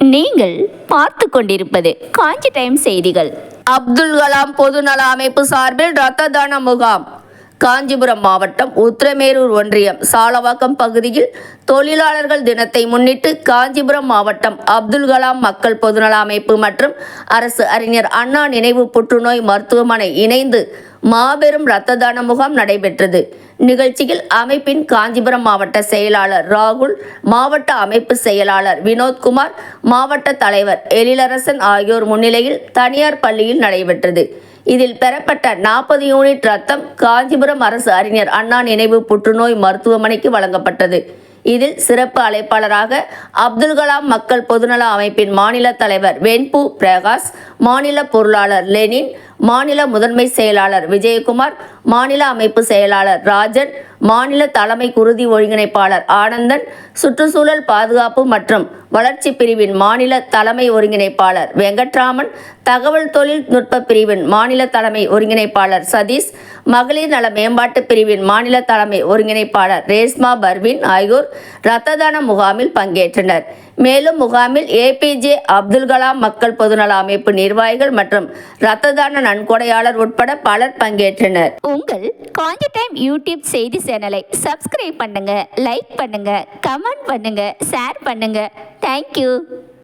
நீங்கள் பார்த்து கொண்டிருப்பது காஞ்சி டைம் செய்திகள். அப்துல் கலாம் பொதுநல அமைப்பு சார்பில் இரத்த தான முகாம். காஞ்சிபுரம் மாவட்டம் உத்திரமேரூர் ஒன்றியம் சாலவாக்கம் பகுதியில் தொழிலாளர்கள் தினத்தை முன்னிட்டு காஞ்சிபுரம் மாவட்டம் அப்துல் கலாம் மக்கள் பொதுநல அமைப்பு மற்றும் அரசு அறிஞர் அண்ணா நினைவு புற்றுநோய் மருத்துவமனை இணைந்து மாபெரும் இரத்த தான முகாம் நடைபெற்றது. நிகழ்ச்சியில் அமைப்பின் காஞ்சிபுரம் மாவட்ட செயலாளர் ராகுல், மாவட்ட அமைப்பு செயலாளர் வினோத்குமார், மாவட்ட தலைவர் எழிலரசன் ஆகியோர் முன்னிலையில் தனியார் பள்ளியில் நடைபெற்றது. இதில் பெறப்பட்ட 40 யூனிட் ரத்தம் காஞ்சிபுரம் அரசு அறிஞர் அண்ணா நினைவு புற்றுநோய் மருத்துவமனைக்கு வழங்கப்பட்டது. இதில் சிறப்பு அழைப்பாளராக அப்துல் கலாம் மக்கள் பொதுநல அமைப்பின் மாநில தலைவர் வெண்பு பிரகாஷ், மாநில பொருளாளர் லெனின், மாநில முதன்மை செயலாளர் விஜயகுமார், மாநில அமைப்பு செயலாளர் ராஜன், மாநில தலைமை குருதி ஒருங்கிணைப்பாளர் ஆனந்தன், சுற்றுச்சூழல் பாதுகாப்பு மற்றும் வளர்ச்சி பிரிவின் மாநில தலைமை ஒருங்கிணைப்பாளர் வெங்கட்ராமன், தகவல் தொழில்நுட்ப பிரிவின் மாநில தலைமை ஒருங்கிணைப்பாளர் சதீஷ், மகளிர் நல மேம்பாட்டு பிரிவின் மாநில தலைமை ஒருங்கிணைப்பாளர் ரேஸ்மா பர்வீன் ஆகியோர் இரத்த தான முகாமில் பங்கேற்றனர். மேலும் முகாமில் ஏபிஜே அப்துல் கலாம் மக்கள் பொதுநல அமைப்பு நிர்வாகிகள் மற்றும் இரத்த தான நன்கொடையாளர் உட்பட பலர் பங்கேற்றனர். உங்கள் காஞ்சி டைம் யூடியூப் செய்தி சேனலை சப்ஸ்கிரைப் பண்ணுங்க, லைக் பண்ணுங்க, கமெண்ட் பண்ணுங்க, ஷேர் பண்ணுங்க. தேங்க்யூ.